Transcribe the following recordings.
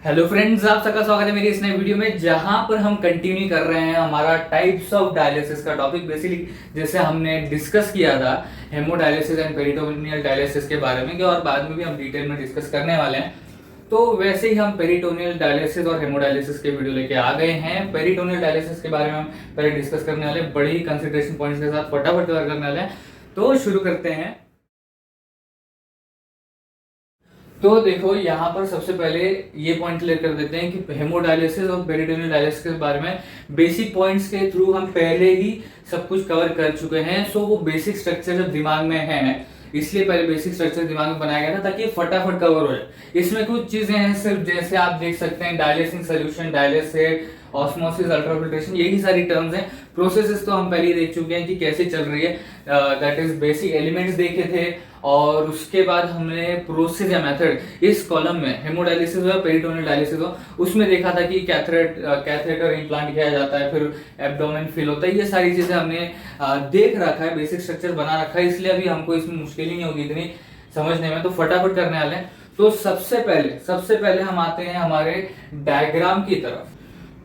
Hello friends, आप सबका स्वागत है मेरी इस नई वीडियो में जहां पर हम कंटिन्यू कर रहे हैं हमारा टाइप्स ऑफ डायलिसिस का टॉपिक। बेसिकली जैसे हमने डिस्कस किया था हेमोडायलिसिस एंड पेरिटोनियल डायलिसिस के बारे में, कि और बाद में भी हम डिटेल में डिस्कस करने वाले हैं। तो वैसे ही हम पेरिटोनियल डायलिसिस और हेमोडायलिसिस के वीडियो लेके आ गए हैं। पेरिटोनियल डायलिसिस के बारे में हम पहले डिस्कस करने वाले, बड़े ही कंसिडरेशन पॉइंट्स के साथ फटाफट कवर करने वाले हैं। तो शुरू करते हैं। तो देखो यहाँ पर सबसे पहले ये पॉइंट क्लियर कर देते हैं कि हेमोडायलिसिस और पेरिटोनियल डायलिसिस के बारे में बेसिक पॉइंट्स के थ्रू हम पहले ही सब कुछ कवर कर चुके हैं। सो वो बेसिक स्ट्रक्चर जब दिमाग में है, इसलिए पहले बेसिक स्ट्रक्चर दिमाग में बनाया गया था ताकि फटाफट कवर हो जाए। इसमें कुछ चीजें हैं सिर्फ, जैसे आप देख सकते हैं dialysing solution, dialysis, osmosis, ultrafiltration, यही सारी टर्म्स हैं। प्रोसेसेस तो हम पहले ही देख चुके हैं कि कैसे चल रही है, दैट इज बेसिक एलिमेंट्स देखे थे। और उसके बाद हमने प्रोसेस या मेथड इस कॉलम में हेमोडायलिसिस हो, पेरिटोनियल डायलिसिस हो, उसमें देखा था कि कैथेटर इम्प्लांट किया जाता है, फिर एब्डोमेन फिल होता है। ये सारी चीजें हमने देख रखा है, बेसिक स्ट्रक्चर बना रखा है, इसलिए अभी हमको इसमें मुश्किल ही नहीं होगी इतनी समझने में। तो फटाफट करने वाले हैं। तो सबसे पहले हम आते हैं हमारे डायग्राम की तरफ।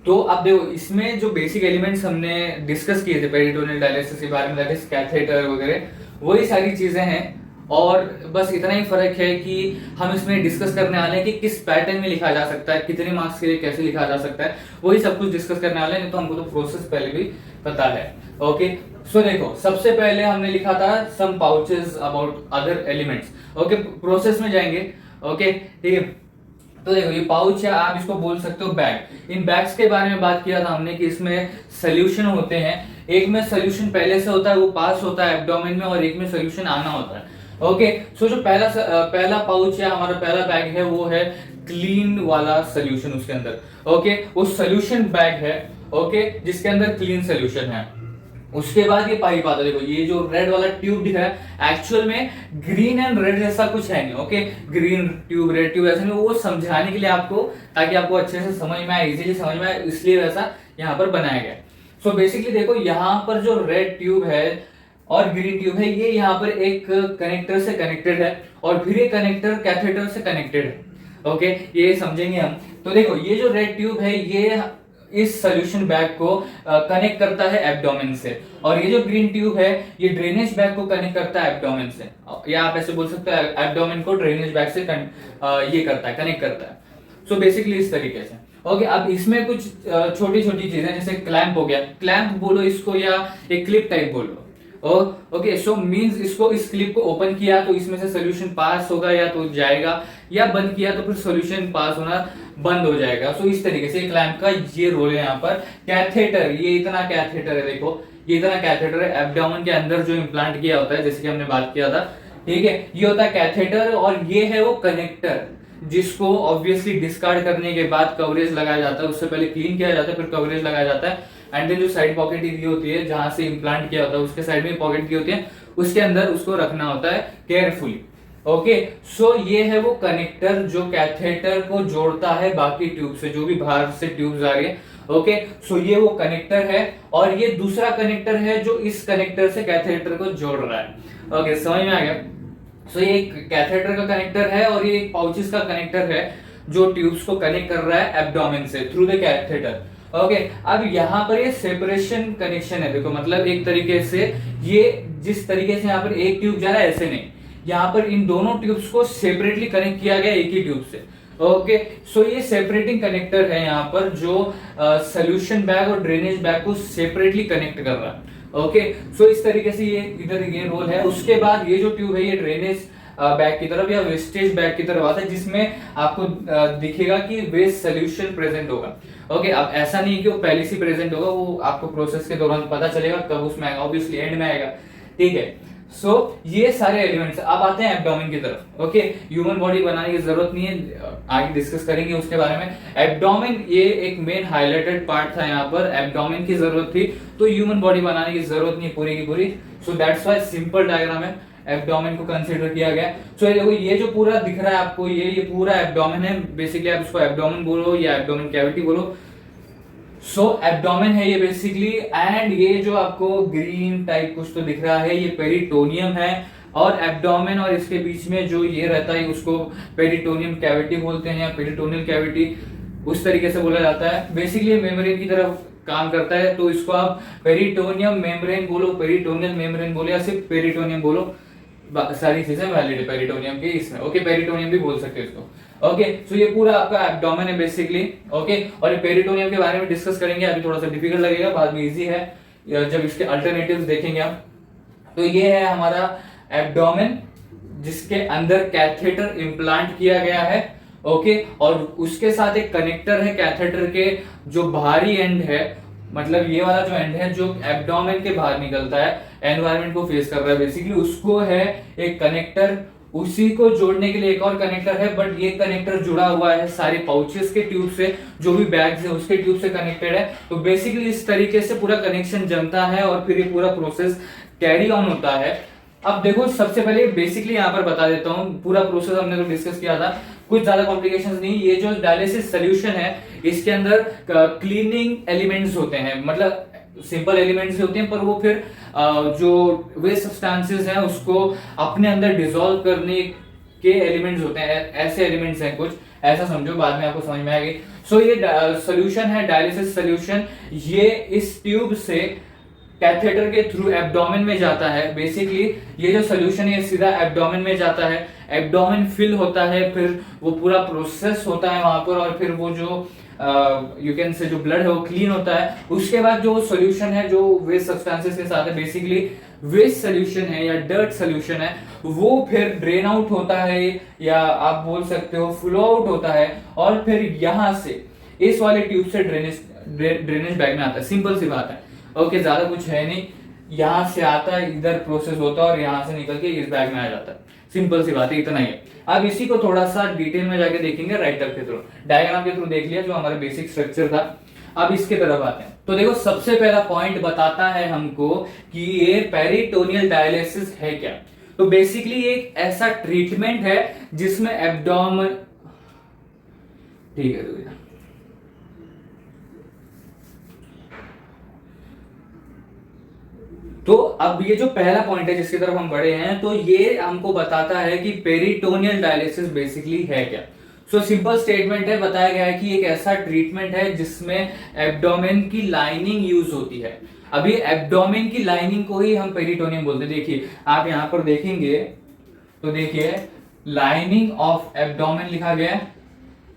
तो अब देखो, इसमें जो बेसिक एलिमेंट्स हमने डिस्कस किए थे पेरिटोनियल डायलिसिस के बारे में, दैट इज कैथेटर वगैरह, वही सारी चीजें हैं। और बस इतना ही फर्क है कि हम इसमें डिस्कस करने वाले हैं कि किस पैटर्न में लिखा जा सकता है, कितने मार्क्स के लिए कैसे लिखा जा सकता है, वही सब कुछ डिस्कस करने वाले हैं। नहीं तो हमको तो प्रोसेस पहले भी पता है। ओके, सो देखो, सबसे पहले हमने लिखा था some pouches about other elements. Okay, process में जाएंगे। ओके, ठीक है। तो देखो, ये पाउच है, आप इसको बोल सकते हो बैग। इन बैग्स के बारे में बात किया था हमने कि इसमें सोल्यूशन होते हैं। एक में सोल्यूशन पहले से होता है, वो पास होता है एब्डोमेन में, और एक में सोल्यूशन आना होता है। ओके, सो जो पहला पाउच है, हमारा पहला बैग है, वो है क्लीन वाला सोल्यूशन उसके अंदर। ओके, वो सोल्यूशन बैग है, ओके, जिसके अंदर क्लीन सोल्यूशन है। उसके बाद ये पाइप आता है। देखो, ये जो रेड वाला ट्यूब दिख रहा है, एक्चुअल में ग्रीन एंड रेड जैसा कुछ है नहीं। Okay, green tube, red tube ऐसा नहीं, वो समझाने के लिए आपको, ताकि आपको अच्छे से समझ में आए, इजीली समझ में आए, इसलिए वैसा यहाँ पर बनाया गया। सो बेसिकली देखो, यहाँ पर जो रेड ट्यूब है और ग्रीन ट्यूब है, ये यहाँ पर एक कनेक्टर से कनेक्टेड है, और फिर ये कनेक्टर कैथेटर से कनेक्टेड है। ओके, ये समझेंगे हम। तो देखो, ये जो रेड ट्यूब है, ये इस सोल्यूशन बैग को कनेक्ट करता है एब्डोमेन से, और ये जो ग्रीन ट्यूब है, ये ड्रेनेज बैग को कनेक्ट करता है एब्डोमेन से, या आप ऐसे बोल सकते हो एब्डोमेन को ड्रेनेज बैग से ये करता है, कनेक्ट करता है। सो बेसिकली इस तरीके से। ओके, अब इसमें कुछ छोटी छोटी चीजें, जैसे क्लैंप हो गया, क्लैंप बोलो इसको, या एक क्लिप टाइप बोलो। ओके, सो मींस इसको, इस क्लिप को ओपन किया तो इसमें से सोल्यूशन पास होगा या तो जाएगा, या बंद किया तो फिर सोल्यूशन पास होना बंद हो जाएगा। सो इस तरीके से क्लैंप का ये रोल है। यहाँ पर कैथेटर, ये इतना कैथेटर है, देखो ये इतना कैथेटर है, एब्डोमेन के अंदर जो इम्प्लांट किया होता है, जैसे कि हमने बात किया था, ठीक है, ये होता है कैथेटर, और ये है वो कनेक्टर, जिसको ऑब्वियसली डिस्कार्ड करने के बाद कवरेज लगाया जाता है। उससे पहले क्लीन किया जाता है, फिर कवरेज लगाया जाता है। एंड देन जो साइड पॉकेट दी होती है, जहां से इम्प्लांट किया होता है, उसके साइड में पॉकेट दी होती है, उसके अंदर उसको रखना होता है केयरफुली। ओके, सो ये है वो कनेक्टर जो कैथेटर को जोड़ता है बाकी ट्यूब से, जो भी बाहर से ट्यूब्स आ रही है। ओके, सो ये वो कनेक्टर है, और ये दूसरा कनेक्टर है जो इस कनेक्टर से कैथेटर को जोड़ रहा है। ओके, समझ में आ गया। सो ये कैथेटर का कनेक्टर है, और ये पाउचेस का कनेक्टर है जो ट्यूब्स को कनेक्ट कर रहा है एब्डोमेन से थ्रू द कैथेटर। ओके, अब यहाँ पर ये सेपरेशन कनेक्शन है। देखो, मतलब एक तरीके से ये जिस तरीके से यहाँ पर एक ट्यूब जा रहा है, ऐसे नहीं, यहाँ पर इन दोनों ट्यूब्स को सेपरेटली कनेक्ट किया गया एक ही ट्यूब से। ओके, सो ये सेपरेटिंग कनेक्टर है यहाँ पर, जो सोल्यूशन बैग और ड्रेनेज बैग को सेपरेटली कनेक्ट कर रहा है। ओके, सो इस तरीके से ये इधर ये रोल है। उसके बाद ये जो ट्यूब है, ये ड्रेनेज बैग की तरफ या वेस्टेज बैग की तरफ आता है, जिसमें आपको दिखेगा कि वेस्ट सोल्यूशन प्रेजेंट होगा। ओके, अब ऐसा नहीं कि वो पहले से प्रेजेंट होगा, वो आपको प्रोसेस के दौरान पता चलेगा कब उसमें आएगा, ऑब्वियसली एंड में आएगा। ठीक है, सो ये सारे एलिमेंट्स। अब आते हैं एब्डोमेन की तरफ। ओके, ह्यूमन बॉडी बनाने की जरूरत नहीं है, आगे डिस्कस करेंगे उसके बारे में। एब्डोमेन ये एक मेन हाईलाइटेड पार्ट था, यहाँ पर एब्डोमेन की जरूरत थी, तो ह्यूमन बॉडी बनाने की जरूरत नहीं पूरी की पूरी। So that's why simple diagram है, एब्डोमेन को कंसीडर किया गया। सो देखो, ये जो पूरा दिख रहा है आपको, ये पूरा एब्डोमेन है। बेसिकली आप इसको एब्डोमेन बोलो या एब्डोमेन कैविटी बोलो। सो एब्डोमेन है ये बेसिकली। एंड ये जो आपको ग्रीन टाइप कुछ तो दिख रहा है, ये पेरिटोनियम है, और एब्डोमेन और इसके बीच में जो ये रहता है उसको पेरिटोनियम कैविटी बोलते हैं या पेरिटोनियल कैविटी उस तरीके से बोला जाता है। बेसिकली मेम्ब्रेन की तरफ काम करता है, तो इसको आप पेरिटोनियम मेम्ब्रेन बोलो, पेरिटोनियल मेम्ब्रेन बोलो या सिर्फ पेरिटोनियम बोलो, सारी चीजें वैलिड है पेरिटोनियम की इसमें। ओके, पेरिटोनियम भी बोल सकते हैं इसको। ओके, सो ये पूरा आपका एब्डोमेन है बेसिकली। ओके, और ये पेरिटोनियम के बारे में डिस्कस करेंगे, अभी थोड़ा सा डिफिकल्ट लगेगा, बाद में इजी है जब इसके अल्टरनेटिव्स देखेंगे आप। तो ये है हमारा एब्डोमेन जिसके अंदर कैथेटर इम्प्लांट किया गया है। ओके, और उसके साथ एक कनेक्टर है कैथेटर के जो बाहरी एंड है, मतलब ये वाला जो एंड है जो एब्डोमेन के बाहर निकलता है, एनवायरनमेंट को फेस कर रहा है बेसिकली, उसको है एक कनेक्टर, उसी को जोड़ने के लिए एक और कनेक्टर है, बट ये कनेक्टर जुड़ा हुआ है सारे पाउचेस के ट्यूब से, जो भी बैग्स है उसके ट्यूब से कनेक्टेड है। तो बेसिकली इस तरीके से पूरा कनेक्शन जमता है और फिर ये पूरा प्रोसेस कैरी ऑन होता है। अब देखो, सबसे पहले बेसिकली यहाँ पर बता देता हूँ, पूरा प्रोसेस हमने तो डिस्कस किया था, कुछ ज्यादा कॉम्प्लिकेशंस नहीं। ये जो डायलिसिस सोल्यूशन है इसके अंदर क्लीनिंग एलिमेंट्स होते हैं, मतलब सिंपल एलिमेंट्स होते हैं, पर वो फिर जो वेस्ट सब्सटेंसेस हैं उसको अपने अंदर डिसॉल्व करने के एलिमेंट्स होते हैं, ऐसे एलिमेंट्स हैं कुछ, ऐसा समझो, बाद में आपको समझ में आएगी। सो ये सोल्यूशन है डायलिसिस सोल्यूशन, ये इस ट्यूब से कैथेटर के थ्रू एब्डोमेन में जाता है। बेसिकली ये जो सोल्यूशन है सीधा एब्डोमेन में जाता है, एब्डोमेन फिल होता है, फिर वो पूरा प्रोसेस होता है वहां पर, और फिर वो जो यू कैन से जो ब्लड है वो क्लीन होता है। उसके बाद जो सोल्यूशन है जो वेस्ट सब्सटेंसेस के साथ है, बेसिकली वेस्ट सोल्यूशन है या डर्ट सोल्यूशन है, वो फिर ड्रेन आउट होता है या आप बोल सकते हो फ्लो आउट होता है, और फिर यहां से इस वाले ट्यूब से ड्रेनेज बैग में आता है। सिंपल सी बात है। ओके, ज्यादा कुछ है नहीं, यहां से आता है, इधर प्रोसेस होता है और यहां से निकल के इस बैग में आ जाता है। सिंपल सी बात है, इतना ही है। अब इसी को थोड़ा सा डिटेल में जाके देखेंगे राइटर के थ्रू, डायग्राम के थ्रू देख लिया जो हमारा बेसिक स्ट्रक्चर था। अब इसके तरफ आते हैं। तो देखो, सबसे पहला पॉइंट बताता है हमको कि ये पेरिटोनियल डायलिसिस है क्या। तो बेसिकली एक ऐसा ट्रीटमेंट है जिसमें एब्डोमेन, ठीक है, तो अब ये जो पहला पॉइंट है जिसकी तरफ हम बढ़े हैं, तो ये हमको बताता है कि पेरिटोनियल डायलिसिस बेसिकली है क्या। सो सिंपल स्टेटमेंट है, बताया गया है कि एक ऐसा ट्रीटमेंट है जिसमें एब्डोमेन की लाइनिंग यूज होती है। अभी एब्डोमेन की लाइनिंग को ही हम पेरिटोनियम बोलते हैं। देखिए, आप यहां पर देखेंगे तो देखिए लाइनिंग ऑफ एब्डोमेन लिखा गया है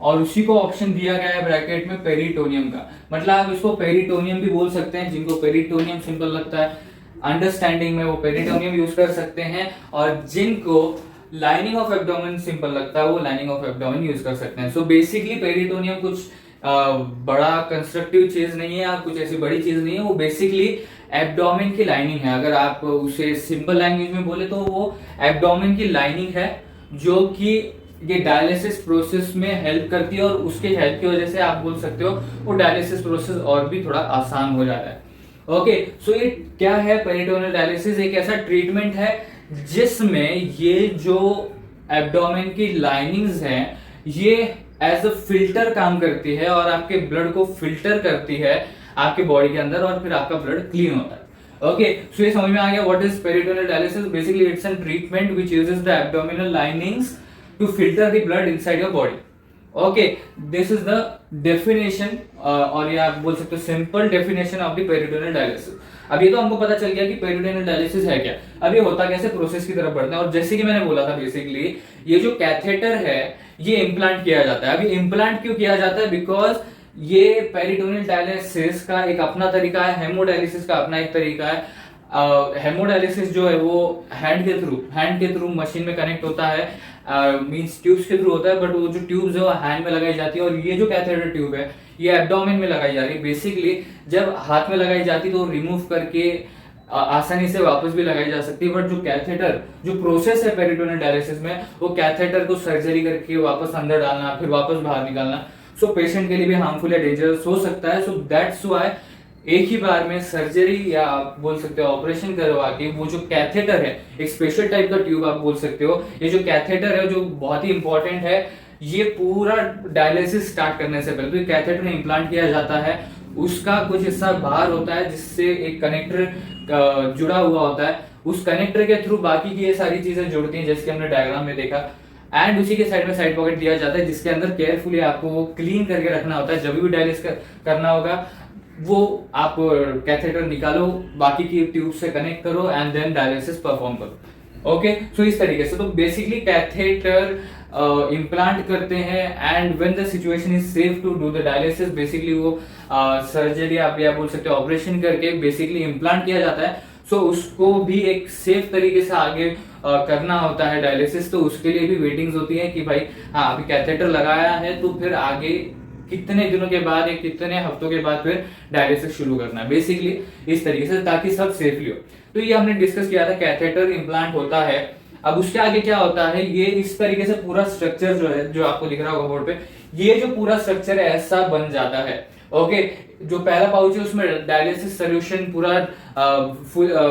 और उसी को ऑप्शन दिया गया है ब्रैकेट में पेरिटोनियम का, मतलब आप इसको पेरिटोनियम भी बोल सकते हैं, जिनको पेरिटोनियम सिंपल लगता है अंडरस्टैंडिंग में वो पेरिटोनियम यूज कर सकते हैं, और जिनको लाइनिंग ऑफ एब्डोमेन सिंपल लगता है वो लाइनिंग ऑफ एब्डोमेन यूज कर सकते हैं। सो बेसिकली पेरिटोनियम कुछ बड़ा कंस्ट्रक्टिव चीज नहीं है या कुछ ऐसी बड़ी चीज नहीं है, वो बेसिकली एब्डोमेन की लाइनिंग है। अगर आप उसे सिंपल लैंग्वेज में बोले तो वो एब्डोमेन की लाइनिंग है जो कि ये डायलिसिस प्रोसेस में हेल्प करती है, और उसके हेल्प की वजह से आप बोल सकते हो वो डायलिसिस प्रोसेस और भी थोड़ा आसान हो जाता है। ओके, सो ये क्या है पेरिटोनियल डायलिसिस? एक ऐसा ट्रीटमेंट है जिसमें ये जो एब्डोमेन की लाइनिंग्स हैं ये एज अ फिल्टर काम करती है और आपके ब्लड को फिल्टर करती है आपके बॉडी के अंदर, और फिर आपका ब्लड क्लीन होता है। ओके, सो ये समझ में आ गया what is peritoneal dialysis. Basically it's an treatment which uses the abdominal linings to filter the blood inside your body. Okay, this is the definition, और ये आप बोल सकते हो simple definition of the peritoneal dialysis. अब ये तो हमको पता चल गया कि पेरिटोनियल डायलिसिस है क्या। अब ये होता कैसे, प्रोसेस की तरफ बढ़ते हैं, और जैसे कि मैंने बोला था बेसिकली ये जो कैथेटर है ये इम्प्लांट किया जाता है। अभी इम्प्लांट क्यों किया जाता है? बिकॉज ये पेरिटोनियल डायलिसिस का एक अपना तरीका है, हेमोडायलिसिस का अपना एक तरीका है। हेमोडायलिसिस जो है वो हैंड के थ्रू मशीन में कनेक्ट होता है, मींस ट्यूब्स के थ्रू होता है, बट वो जो ट्यूब्स है वो हैंड में लगाई जाती है, और ये जो कैथेटर ट्यूब है ये एब्डोमेन में लगाई जा रही है। बेसिकली जब हाथ में लगाई जाती है तो रिमूव करके आसानी से वापस भी लगाई जा सकती है, बट जो कैथेटर जो प्रोसेस है पेरिटोनियल डायलिसिस में, वो कैथेटर को सर्जरी करके वापस अंदर डालना फिर वापस बाहर निकालना, सो पेशेंट के लिए भी हार्मफुल या डेंजरस हो सकता है। सो दैट्स व्हाई एक ही बार में सर्जरी या आप बोल सकते हो ऑपरेशन करवा के वो जो कैथेटर है, एक स्पेशल टाइप का ट्यूब आप बोल सकते हो, ये जो कैथेटर है जो बहुत ही इंपॉर्टेंट है, ये पूरा डायलिसिस स्टार्ट करने से पहले तो कैथेटर में इम्प्लांट किया जाता है। उसका कुछ हिस्सा बाहर होता है जिससे एक कनेक्टर जुड़ा हुआ होता है, उस कनेक्टर के थ्रू बाकी की ये सारी चीजें जुड़ती हैं, जैसे कि हमने डायग्राम में देखा। एंड उसी के साइड में साइड पॉकेट दिया जाता है, जिसके अंदर केयरफुली आपको वो क्लीन करके रखना होता है। जब भी डायलिसिस करना होगा वो आप कैथेटर निकालो, बाकी की ट्यूब से कनेक्ट करो एंड देन डायलिसिस परफॉर्म करो। ओके, सो इस तरीके से तो बेसिकली कैथेटर इम्प्लांट करते हैं and when the situation is safe to do the dialysis, basically वो सर्जरी आप या बोल सकते हो ऑपरेशन करके बेसिकली इम्प्लांट किया जाता है। सो उसको भी एक सेफ तरीके से आगे करना होता है डायलिसिस, तो उसके लिए भी वेटिंग्स होती है कि भाई हाँ अभी कैथेटर लगाया है तो फिर आगे कितने दिनों के बाद या कितने हफ्तों के बाद फिर डायलिसिस शुरू करना है, बेसिकली इस तरीके से, ताकि सब सेफली हो। तो ये हमने डिस्कस किया था, कैथेटर इम्प्लांट होता है। अब उसके आगे क्या होता है, ये इस तरीके से पूरा स्ट्रक्चर जो है, जो आपको दिख रहा होगा बोर्ड पे, ये जो पूरा स्ट्रक्चर है ऐसा बन जाता है। ओके, जो पहला पाउच है उसमें डायलिसिस सोल्यूशन पूरा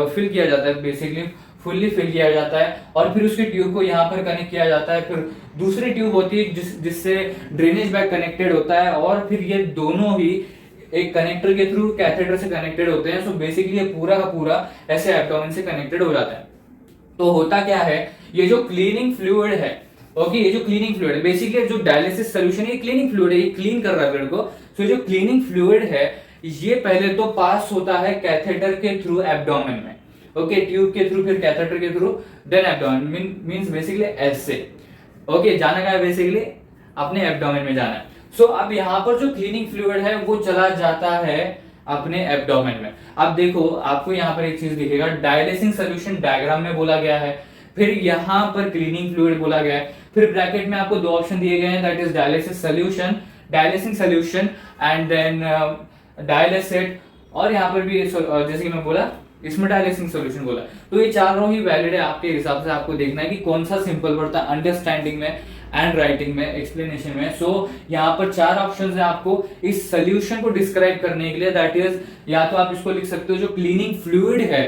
फिल किया जाता है, बेसिकली फुल्ली फिल किया जाता है, और फिर उसकी ट्यूब को यहाँ पर कनेक्ट किया जाता है। फिर दूसरी ट्यूब होती है जिससे ड्रेनेज बैग कनेक्टेड होता है, और फिर ये दोनों ही एक कनेक्टर के थ्रू कैथेटर से कनेक्टेड होते हैं। सो बेसिकली ये पूरा का पूरा ऐसे एब्डोमेन से कनेक्टेड हो जाता है। तो होता क्या है, ये जो क्लीनिंग फ्लूइड है, ओके, ये जो क्लीनिंग फ्लूइड है, बेसिकली जो डायलिसिस सोल्यूशन है, ये क्लीनिंग फ्लूइड है, ये क्लीन कर रहा है ब्लड को। सो जो क्लीनिंग फ्लूइड है ये पहले तो पास होता है कैथेटर के थ्रू एब्डोमेन में, ओके, ट्यूब के थ्रू, फिर कैथेटर के through, then abdomen means basically ऐसे, ओके, जाना क्या है, बेसिकली अपने एब्डोमेन में जाना है। सो अब यहाँ पर जो क्लीनिंग फ्लूइड है वो चला जाता है अपने एब्डोमेन में। अब देखो आपको यहाँ पर एक चीज दिखेगा, डायलिसिंग सोल्यूशन डायग्राम में बोला गया है, फिर यहाँ पर क्लीनिंग फ्लूइड बोला गया है, फिर ब्रैकेट में आपको दो ऑप्शन दिए गए हैं, that is dialysis solution, dialysing solution and then dialysate, और यहाँ पर भी जैसे कि मैं बोला इसमें डायलिसिंग सोल्यूशन बोला। तो ये चारों ही वैलिड है, आपके हिसाब से आपको देखना है कि कौन सा सिंपल पड़ता है अंडरस्टैंडिंग में एंड राइटिंग में, एक्सप्लेनेशन में। सो यहाँ पर चार ऑप्शंस है आपको इस सोल्यूशन को डिस्क्राइब करने के लिए, दैट इज या तो आप इसको लिख सकते हो जो क्लीनिंग फ्लूइड है,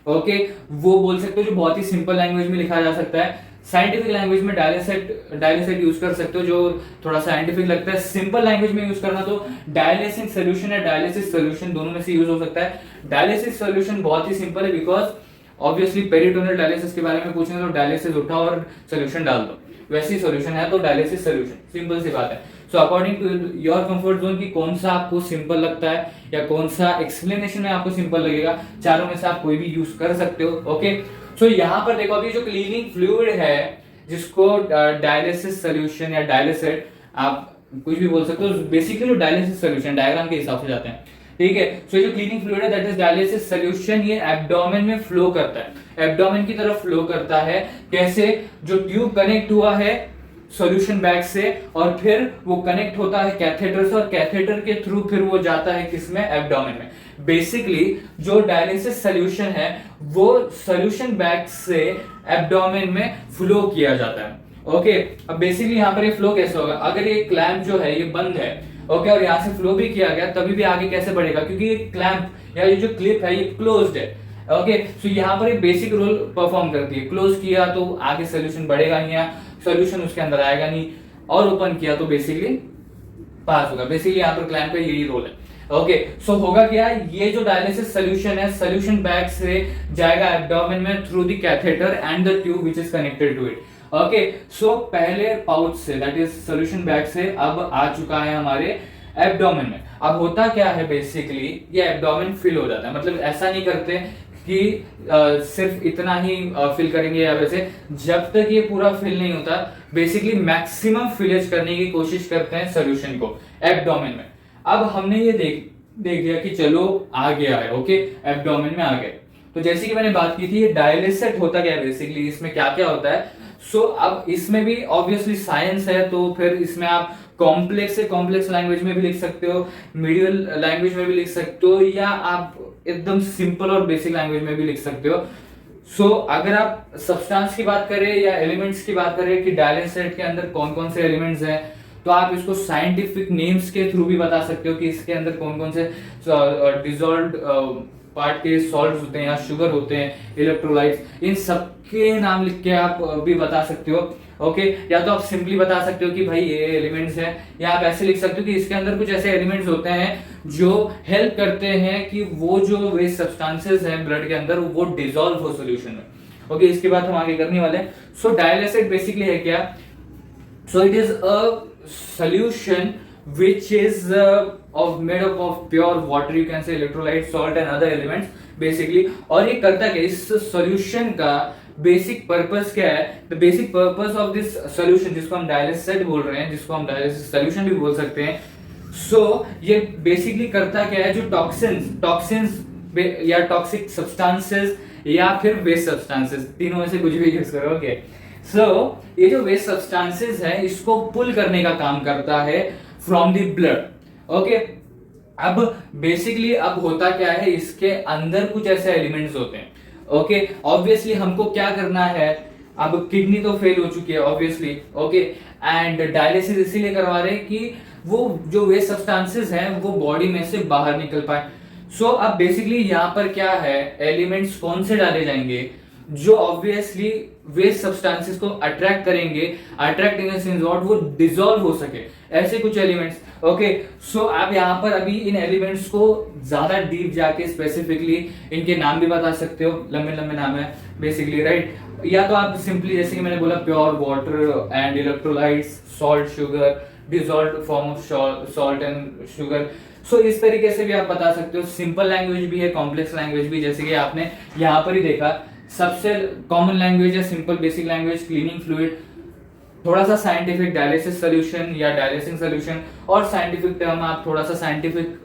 ओके, वो बोल सकते हो जो बहुत ही सिंपल लैंग्वेज में लिखा जा सकता है। साइंटिफिक लैंग्वेज में डायलिसेट यूज कर सकते हो जो थोड़ा साइंटिफिक लगता है। सिंपल लैंग्वेज में यूज करना तो डायलिसिंग सोल्यूशन या डायलिसिस सोल्यूशन, दोनों में से यूज हो सकता है। डायलिसिस सोल्यूशन बहुत ही सिंपल है, बिकॉज ऑब्वियसली पेरिटोनियल डायलिसिस के बारे में पूछेंगे तो डायलिसिस उठाओ और सोल्यूशन डाल दो, वैसी सोल्यूशन है तो डायलिसिस सोल्यूशन, सिंपल सी बात है। So according to your comfort zone की कौन सा आपको सिंपल लगता है या कौन सा एक्सप्लेनेशन में आपको सिंपल लगेगा, चारों में से आप कोई भी यूज कर सकते हो। ओके, सो यहाँ पर देखो अभी जो क्लीनिंग फ्लूइड है जिसको डायलिसिस सोल्यूशन या डायलिसेट आप कुछ भी बोल सकते हो, बेसिकली जो डायलिसिस सोल्यूशन डायग्राम के हिसाब से जाते हैं, ठीक है। सो जो क्लीनिंग फ्लूइड है दैट इज डायलिसिस सोल्यूशन, ये एब्डोमेन में फ्लो करता है, एब्डोमेन की तरफ फ्लो करता है। कैसे, जो ट्यूब कनेक्ट हुआ है सॉल्यूशन बैग से और फिर वो कनेक्ट होता है कैथेटर से, और कैथेटर के थ्रू फिर वो जाता है किसमें, एब्डोमेन में। बेसिकली जो डायलिसिस सोल्यूशन है वो सॉल्यूशन बैग से एब्डोमेन में फ्लो किया जाता है। ओके, अब बेसिकली यहाँ पर ये फ्लो कैसे होगा, अगर ये क्लैंप जो है ये बंद है, ओके, और यहाँ से फ्लो भी किया गया तभी भी आगे कैसे बढ़ेगा, क्योंकि ये क्लैंप या ये जो क्लिप है ये क्लोज्ड है। ओके, सो यहाँ पर एक बेसिक रोल परफॉर्म करती है, क्लोज किया तो आगे सोल्यूशन बढ़ेगा नहीं या सोल्यूशन उसके अंदर आएगा नहीं, और ओपन किया तो बेसिकली पास होगा। बेसिकली यहाँ पर क्लैंप का यही रोल है। ओके, सो होगा क्या, ये जो डायलिसिस सोल्यूशन है सोल्यूशन बैग से जाएगा एब्डोमेन में through the catheter and the tube which is connected to it. Okay, so पहले pouch say that is solution bag से अब आ चुका है हमारे एब्डोमेन में। अब होता क्या है, बेसिकली ये एब्डोमेन फिल हो जाता है, मतलब ऐसा नहीं करते कि सिर्फ इतना ही फिल करेंगे या वैसे, जब तक ये पूरा फिल नहीं होता बेसिकली मैक्सिमम फिलेज करने की कोशिश करते हैं सोल्यूशन को एब्डोमेन में। अब हमने ये देख लिया कि चलो आ गया है, ओके, एब्डोमेन में आ गए। तो जैसे कि मैंने बात की थी ये डायलिसेट होता क्या है, बेसिकली इसमें क्या क्या होता है। सो अब इसमें भी ऑब्वियसली साइंस है, तो फिर इसमें आप कॉम्प्लेक्स से कॉम्प्लेक्स लैंग्वेज में भी लिख सकते हो, मीडियल लैंग्वेज में भी लिख सकते हो, या आप एकदम सिंपल और बेसिक लैंग्वेज में भी लिख सकते हो। सो अगर आप सब्सटेंस की बात करें या एलिमेंट्स की बात करें कि डायलिसेट के अंदर कौन कौन से एलिमेंट्स हैं, तो आप इसको साइंटिफिक नेम्स के थ्रू भी बता सकते हो कि इसके अंदर कौन कौन से डिसॉल्व्ड पार्ट के सॉल्ट्स होते हैं या शुगर होते हैं, इलेक्ट्रोलाइट्स, इन सबके नाम लिख के आप भी बता सकते हो। ओके या तो आप सिंपली बता सकते हो कि भाई ये एलिमेंट्स है, या आप ऐसे लिख सकते हो कि इसके अंदर कुछ ऐसे एलिमेंट्स होते हैं जो हेल्प करते हैं कि वो जो वेस्ट सब्सटेंसेस हैं ब्लड के अंदर वो डिसॉल्व हो सॉल्यूशन में। ओके इसके बाद हम आगे करने वाले हैं। सो डायल एसिड बेसिकली है क्या? So it is a solution which is made up of pure water, you can say electrolyte, salt and other elements basically। और ये करता क्या, इस सॉल्यूशन का बेसिक पर्पस क्या है? The basic purpose of this solution, जिसको हम डायलिसिस बोल रहे हैं, जिसको हम डायलिसिस सॉल्यूशन भी बोल सकते हैं। सो ये बेसिकली करता क्या है, जो टॉक्सिन्स या टॉक्सिक सब्सटेंसेस या फिर वेस्ट सब्सटेंसेस, तीनों में से कुछ भी यूज करोगे। सो ये जो वेस्ट सब्सटेंसेस है इसको पुल करने का काम करता है फ्रॉम द ब्लड। ओके अब बेसिकली अब होता क्या है, इसके अंदर कुछ ऐसे एलिमेंट्स होते हैं। ओके ऑब्वियसली हमको क्या करना है, अब किडनी तो फेल हो चुकी है ऑब्वियसली। ओके एंड डायलिसिस इसीलिए करवा रहे हैं कि वो जो वेस्ट सब्सटेंसेस हैं वो बॉडी में से बाहर निकल पाए। सो अब बेसिकली यहाँ पर क्या है, एलिमेंट्स कौन से डाले जाएंगे जो ऑब्वियसली वेस्ट सब्सटेंसेस को अट्रैक्ट करेंगे, attract in the sense what, वो डिसॉल्व हो सके, ऐसे कुछ एलिमेंट्स। ओके सो आप यहाँ पर अभी इन एलिमेंट्स को ज्यादा डीप जाके स्पेसिफिकली इनके नाम भी बता सकते हो, लंबे लंबे नाम है बेसिकली, राइट। या तो आप सिंपली जैसे कि मैंने बोला pure water and electrolytes, salt, sugar, dissolved form of salt and sugar. So इस तरीके से भी आप बता सकते हो। सिंपल लैंग्वेज भी है, कॉम्प्लेक्स लैंग्वेज भी, जैसे कि आपने यहाँ पर ही देखा सबसे कॉमन लैंग्वेज है simple basic language, cleaning fluid, थोड़ा सा साइंटिफिक डायलिसिस सॉल्यूशन या डायलिसिंग सॉल्यूशन, और साइंटिफिक टर्म आप थोड़ा सा साइंटिफिक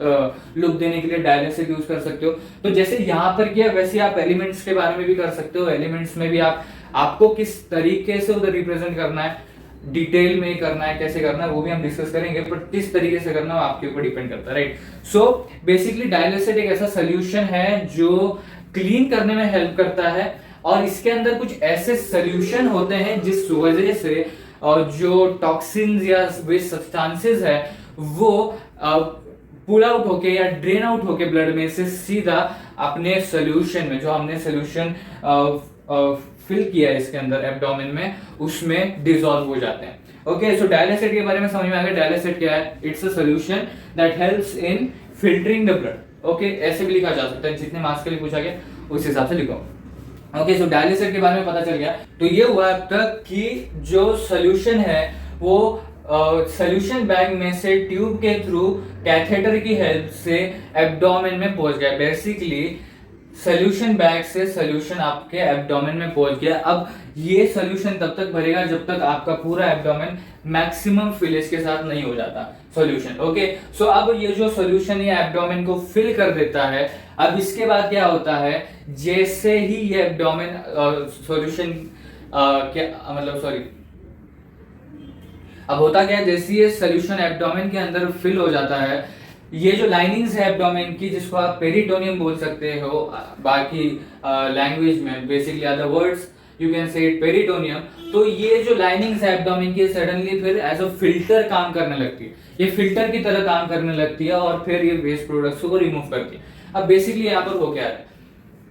लुक देने के लिए डायलिसिस यूज कर सकते हो। तो जैसे यहाँ पर किया वैसे आप एलिमेंट्स के बारे में भी कर सकते हो। एलिमेंट्स में भी आपको किस तरीके से उधर रिप्रेजेंट करना है, डिटेल में करना है, कैसे करना है वो भी हम डिस्कस करेंगे, पर किस तरीके से करना है आपके ऊपर डिपेंड करता है, राइट। सो बेसिकली डायलिसिस एक ऐसा सोल्यूशन है जो क्लीन करने में हेल्प करता है, और इसके अंदर कुछ ऐसे सोल्यूशन होते हैं जिस वजह से जो टॉक्सिन्स या वेस्ट सब्सटेंसेस है वो पुल आउट होके या ड्रेन आउट होके ब्लड में से सीधा अपने सोल्यूशन में, जो हमने सोल्यूशन फिल किया है इसके अंदर एब्डोमेन में, उसमें डिसॉल्व हो जाते हैं। ओके सो डायलिसिस के बारे में समझ में आ गया। डायलिसिस क्या है? It's a solution that helps in filtering the blood. Okay ऐसे भी लिखा जा सकता है, जितने मार्क्स के लिए पूछा गया उस हिसाब से लिखो। ओके सो डायलिसिस के बारे में पता चल गया। तो ये हुआ अब तक कि जो सोल्यूशन है वो सोल्यूशन बैग में से ट्यूब के थ्रू कैथेटर की हेल्प से एब्डोमेन में पहुंच गया। बेसिकली सोल्यूशन बैग से सोल्यूशन आपके एब्डोमेन में पहुंच गया। अब ये सोल्यूशन तब तक भरेगा जब तक आपका पूरा एब्डोमेन मैक्सिमम फिलेज के साथ नहीं हो जाता सॉल्यूशन। ओके सो अब ये जो सॉल्यूशन ये एब्डोमेन को फिल कर देता है। अब इसके बाद क्या होता है, जैसे ही ये एब्डोमेन सॉल्यूशन क्या मतलब सॉरी अब होता क्या है, जैसे ये सॉल्यूशन एब्डोमेन के अंदर फिल हो जाता है, ये जो लाइनिंग्स है एब्डोमेन की, जिसको आप पेरिटोनियम बोल सकते हो बाकी लैंग्वेज में, basically other words you can say it peritoneum. तो ये जो लाइनिंग्स है एब्डोमेन की सडनली फिर एज अ फिल्टर काम करने लगती है, ये फिल्टर की तरह काम करने लगती है और फिर ये वेस्ट प्रोडक्ट्स को रिमूव करती है। अब बेसिकली यहाँ पर हो क्या है,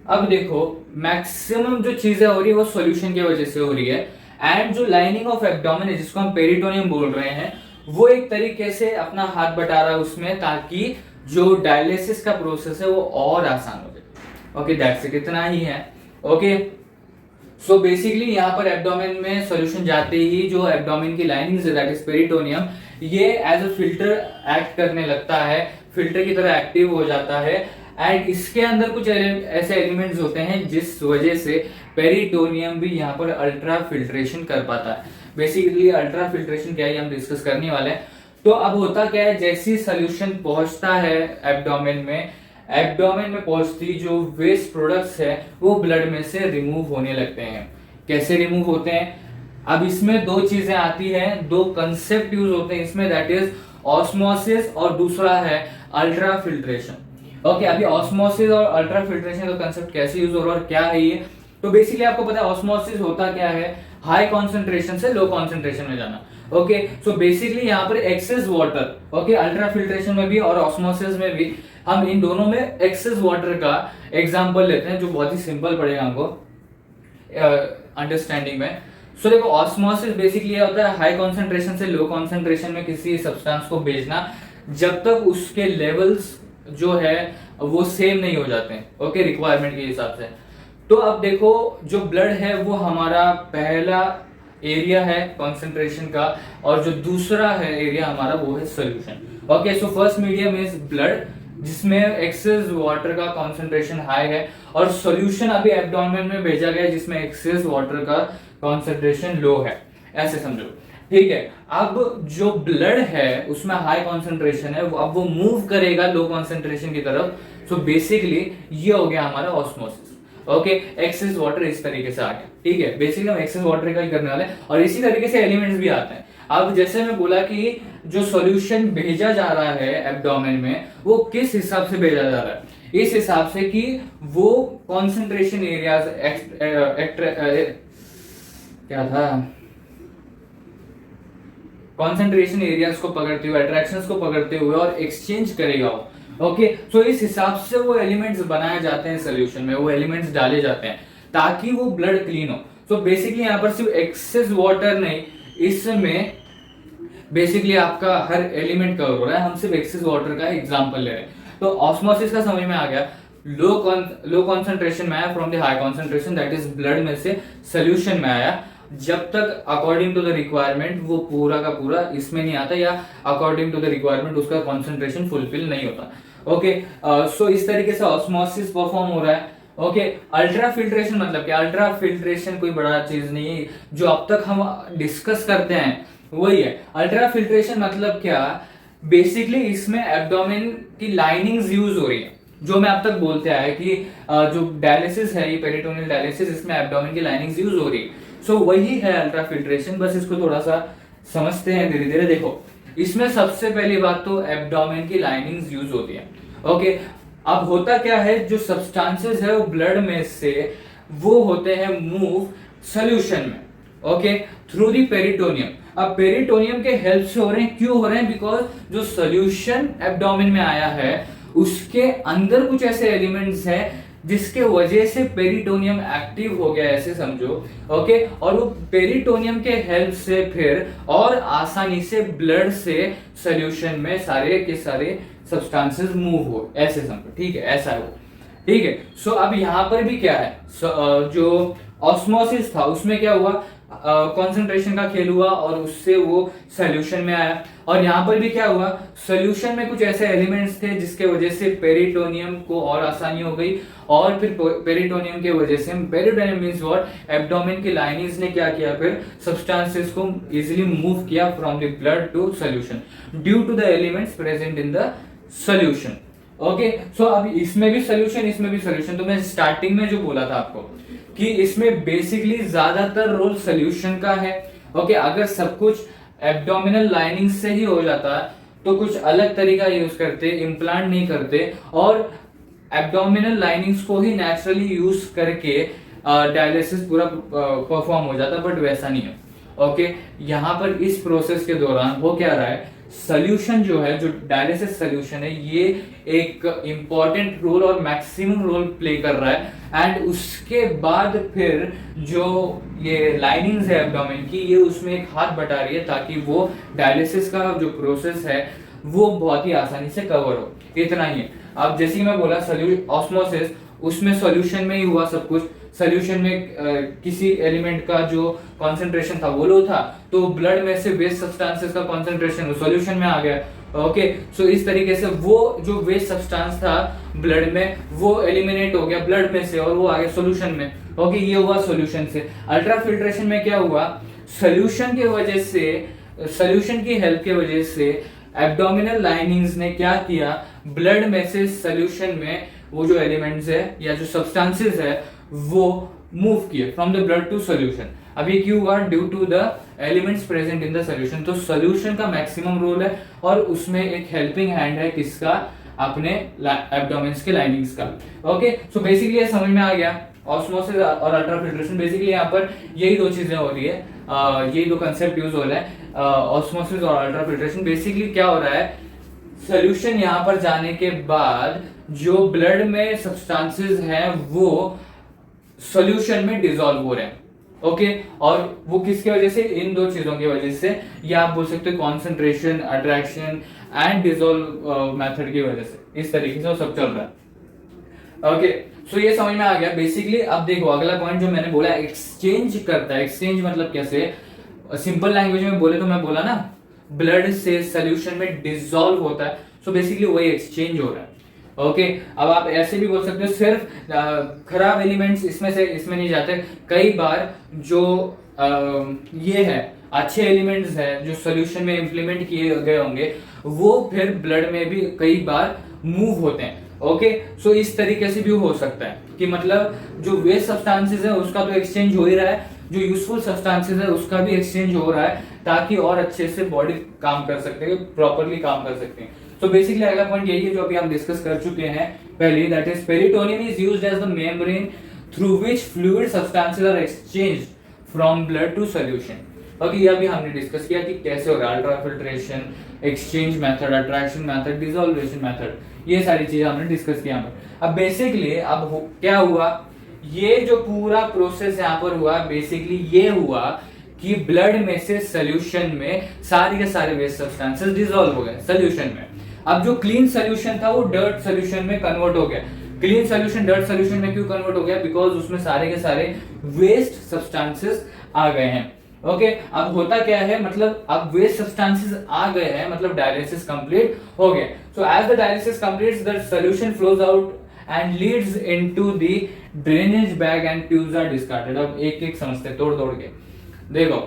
अब देखो मैक्सिमम जो चीजें हो रही है वो सॉल्यूशन की वजह से हो रही है, एंड जो लाइनिंग ऑफ एब्डोमेन है जिसको हम पेरिटोनियम बोल रहे हैं वो एक तरीके से अपना हाथ बटा रहा है उसमें, ताकि जो डायलिसिस का प्रोसेस है वो और आसान हो जाए। ओके दैट्स इट, इतना ही है। ओके सो बेसिकली यहाँ पर एब्डोमेन में सॉल्यूशन जाते ही जो एब्डोमेन की लाइनिंग है दैट इज पेरिटोनियम, ये एज अ फिल्टर एक्ट करने लगता है, फिल्टर की तरह एक्टिव हो जाता है, एंड इसके अंदर कुछ ऐसे एलिमेंट्स होते हैं जिस वजह से पेरिटोनियम भी यहाँ पर अल्ट्रा फिल्ट्रेशन कर पाता है। बेसिकली अल्ट्रा फिल्ट्रेशन क्या है हम डिस्कस करने वाले हैं। तो अब होता क्या है, जैसी सोल्यूशन पहुंचता है एब्डोमेन में पहुंचती जो वेस्ट प्रोडक्ट्स है वो ब्लड में से रिमूव होने लगते हैं। कैसे रिमूव होते हैं, अब इसमें दो चीजें आती हैं, दो कंसेप्ट यूज होते हैं इसमें, दैट इज ऑस्मोसिस और दूसरा है अल्ट्रा फिल्ट्रेशन। ओके अभी ऑस्मोसिस और अल्ट्रा फिल्ट्रेशन का कंसेप्ट कैसे यूज हो रहा है और क्या है ये, तो बेसिकली आपको पता है ऑस्मोसिस होता क्या है, हाई कॉन्सेंट्रेशन से लो कॉन्सेंट्रेशन में जाना। ओके सो बेसिकली यहाँ पर excess water, okay ultra filtration में भी और ऑस्मोसिस में भी हम इन दोनों में एक्सेस वाटर का एग्जांपल लेते हैं जो बहुत ही सिंपल पड़ेगा हमको अंडरस्टैंडिंग में। सो देखो ऑस्मोसिस बेसिकली ये होता है हाई कॉन्सेंट्रेशन से लो कॉन्सेंट्रेशन में किसी सब्सटेंस को भेजना जब तक उसके लेवल्स जो है वो सेम नहीं हो जाते हैं, ओके, रिक्वायरमेंट के हिसाब से। तो अब देखो जो ब्लड है वो हमारा पहला एरिया है कॉन्सेंट्रेशन का, और जो दूसरा है एरिया हमारा वो है solution. Okay, so first medium is blood जिसमें एक्सेस वाटर का कॉन्सेंट्रेशन हाई है, और सॉल्यूशन अभी एब्डोमेन में भेजा गया जिसमें एक्सेस वाटर का कॉन्सेंट्रेशन लो है, ऐसे समझो, ठीक है। अब जो ब्लड है उसमें हाई कॉन्सेंट्रेशन है, अब वो मूव करेगा लो कॉन्सेंट्रेशन की तरफ। सो बेसिकली ये हो गया हमारा ऑस्मोसिस। ओके, एक्सेस वाटर इस तरीके से आ गया, ठीक है। बेसिकली हम एक्सेस वाटर का ही करने वाले हैं, और इसी तरीके से एलिमेंट्स भी आते हैं। अब जैसे मैं बोला कि जो सॉल्यूशन भेजा जा रहा है एब्डोमेन में वो किस हिसाब से भेजा जा रहा है, इस हिसाब से कि वो कॉन्सेंट्रेशन एरियाज क्या था, कॉन्सेंट्रेशन एरियाज को पकड़ते हुए, अट्रैक्शंस को पकड़ते हुए और एक्सचेंज करेगा वो। ओके, सो इस हिसाब से वो एलिमेंट्स बनाए जाते हैं सोल्यूशन में, वो एलिमेंट्स डाले जाते हैं ताकि वो ब्लड क्लीन हो। सो बेसिकली यहाँ पर सिर्फ एक्सेस वाटर नहीं, इसमें बेसिकली आपका हर एलिमेंट कवर हो रहा है। हम सिर्फ एक्सेस वाटर का एग्जांपल ले रहे हैं। तो ऑस्मोसिस का समझ में आ गया, लो कॉन्सेंट्रेशन में आया from the high concentration that is blood में से सोल्यूशन में आया, जब तक अकॉर्डिंग टू द रिक्वायरमेंट वो पूरा का पूरा इसमें नहीं आता, या अकॉर्डिंग टू द रिक्वायरमेंट उसका कॉन्सेंट्रेशन फुलफिल नहीं होता। ओके, सो इस तरीके से ऑस्मोसिस परफॉर्म हो रहा है। ओके, अल्ट्रा फिल्ट्रेशन मतलब क्या? अल्ट्रा फिल्ट्रेशन कोई बड़ा चीज नहीं है, जो अब तक हम डिस्कस करते हैं वही है। अल्ट्रा फिल्ट्रेशन मतलब क्या? बेसिकली इसमें एब्डोमेन की लाइनिंग्स यूज हो रही है, जो मैं अब तक बोलते आया कि जो डायलिसिस है, ये पेरिटोनियल डायलिसिस, इसमें एब्डोमेन की लाइनिंग्स यूज हो रही है। सो वही है अल्ट्रा फिल्ट्रेशन, बस इसको थोड़ा सा समझते हैं धीरे धीरे। देखो, इसमें सबसे पहली बात तो एब्डोमेन की लाइनिंग्स यूज होती है। ओके, अब होता क्या है, जो सब्सटेंसेस है वो ब्लड में से वो होते हैं मूव सोल्यूशन में, ओके, थ्रू दी पेरिटोनियम। अब पेरिटोनियम के हेल्प से हो रहे हैं, क्यों हो रहे हैं? बिकॉज जो सोल्यूशन एब्डोमेन में आया है उसके अंदर कुछ ऐसे एलिमेंट्स हैं जिसके वजह से पेरिटोनियम एक्टिव हो गया, ऐसे समझो। ओके, और वो पेरिटोनियम के हेल्प से फिर और आसानी से ब्लड से सोल्यूशन में सारे के सारे सब्सटेंसेस मूव हो, ऐसे समझो, ठीक है, ऐसा है वो, ठीक है। सो अब यहाँ पर भी क्या है, जो ऑस्मोसिस था उसमें क्या हुआ, कॉन्सेंट्रेशन का खेल हुआ और उससे वो सोल्यूशन में आया। और यहाँ पर भी क्या हुआ, सोल्यूशन में कुछ ऐसे एलिमेंट्स थे जिसके वजह से पेरिटोनियम को और आसानी हो गई, और फिर पेरिटोनियम के वजह से, पेरिटोनियम मींस व्हाट, एब्डोमेन की लाइनिंग्स ने क्या किया, फिर सब्सटेंसेस को इजीली मूव किया from the blood to solution due to the elements present in the solution. Okay, so अब इसमें भी सोल्यूशन, इसमें भी सोल्यूशन। तो मैं स्टार्टिंग में जो बोला था आपको कि इसमें बेसिकली ज्यादातर रोल सोल्यूशन का है। ओके, अगर सब कुछ एब्डोमिनल लाइनिंग से ही हो जाता तो कुछ अलग तरीका यूज करते, इम्प्लांट नहीं करते, और एब्डोमिनल लाइनिंग्स को ही नेचुरली यूज करके डायलिसिस पूरा परफॉर्म हो जाता, बट वैसा नहीं है। ओके, यहाँ पर इस प्रोसेस के दौरान हो क्या रहा है, सोल्यूशन जो है, जो डायलिसिस सोल्यूशन है, ये एक इंपॉर्टेंट रोल और मैक्सिमम रोल प्ले कर रहा है। एंड उसके बाद फिर जो ये लाइनिंग्स है एब्डोमेन की, ये उसमें एक हाथ बटा रही है ताकि वो डायलिसिस का जो प्रोसेस है वो बहुत ही आसानी से कवर हो, इतना ही है। अब जैसे कि मैं बोला ऑस्मोसिस, उसमें सॉल्यूशन में ही हुआ सब कुछ। सोल्यूशन में किसी एलिमेंट का जो कॉन्सेंट्रेशन था वो लो था, तो ब्लड में से वेस्ट सब्सटेंसेस का कॉन्सेंट्रेशन सॉल्यूशन में आ गया। ओके, सो इस तरीके से वो जो वेस्ट सब्सटेंस था ब्लड में वो एलिमिनेट हो गया ब्लड में से, और वो आ गया सोल्यूशन में। ओके, ये हुआ सोल्यूशन से। अल्ट्रा फिल्ट्रेशन में क्या हुआ, सोल्यूशन के वजह से, सोल्यूशन की हेल्प के वजह से एब्डोमिनल लाइनिंग्स ने क्या किया, ब्लड में से सोल्यूशन में वो जो एलिमेंट्स है या जो सब्सटेंसेस है वो मूव किए from the blood to solution. अब ये क्यों हुआ, due to the elements present in the solution. तो सोल्यूशन का मैक्सिमम रोल है, और उसमें एक हेल्पिंग हैंड है किसका, अपने एब्डोमेन्स के लाइनिंग्स का। ओके, सो बेसिकली ये समझ में आ गया, ऑस्मोसिस और अल्ट्रा फिल्ट्रेशन, बेसिकली यहाँ पर यही दो चीजें हो रही है, यही दो कंसेप्ट यूज हो रहा है, ऑस्मोसिस और अल्ट्रा फिल्ट्रेशन। बेसिकली क्या हो रहा है, सोल्यूशन यहाँ पर जाने के बाद जो ब्लड में सब्सटेंसेस हैं वो सॉल्यूशन में डिसॉल्व हो रहे हैं। ओके और वो किसकी वजह से, इन दो चीजों की वजह से, या आप बोल सकते हो concentration, attraction and dissolve method की वजह से, इस तरीके से वो सब चल रहा है। ओके सो ये समझ में आ गया बेसिकली। अब देखो अगला पॉइंट जो मैंने बोला एक्सचेंज करता है। एक्सचेंज मतलब कैसे, सिंपल लैंग्वेज में बोले तो मैं बोला ना ब्लड से सोल्यूशन में डिसॉल्व होता है, सो बेसिकली वही एक्सचेंज हो रहा है। ओके अब आप ऐसे भी बोल सकते हो सिर्फ खराब एलिमेंट्स इसमें नहीं जाते, कई बार जो ये है अच्छे एलिमेंट्स है जो सोल्यूशन में इंप्लीमेंट किए गए होंगे वो फिर ब्लड में भी कई बार मूव होते हैं। ओके सो इस तरीके से भी हो सकता है कि मतलब जो वेस्ट सब्सटेंसेस है उसका तो एक्सचेंज हो ही रहा है, जो यूजफुल सब्सटेंसेस है उसका भी एक्सचेंज हो रहा है ताकि और अच्छे से बॉडी काम कर सकते हैं, प्रॉपरली काम कर सकते हैं। तो बेसिकली अगला पॉइंट यही है जो अभी हम डिस्कस कर चुके हैं पहले, that is peritoneum is used as the membrane through which fluid substances are exchanged from blood to solution. Okay ये अभी हमने डिस्कस किया कि कैसे हो रहा है ultrafiltration, exchange method, attraction method, dissolution method, ये सारी चीजें हमने डिस्कस किया। अब बेसिकली क्या हुआ, ये जो पूरा प्रोसेस यहाँ पर हुआ बेसिकली ये हुआ कि ब्लड में से सोल्यूशन में सारे के सारे वेस्ट सब्सटेंसेस डिसॉल्व हो गए सोल्यूशन में। अब जो क्लीन सोल्यूशन था वो डर्ट सोल्यूशन में कन्वर्ट हो गया। क्लीन सोल्यूशन डर्ट सोल्यूशन में क्यों कन्वर्ट हो गया, बिकॉज उसमें सारे के सारे वेस्ट सब्सटेंसेस आ गए हैं। ओके अब होता क्या है, मतलब अब वेस्ट सब्सटेंसेस आ गए हैं मतलब डायलिसिस कंप्लीट हो गया। So as the dialysis completes the solution flows out and leads into the drainage bag and tubes are discarded. अब एक एक समझते तोड़ तोड़ के देखो,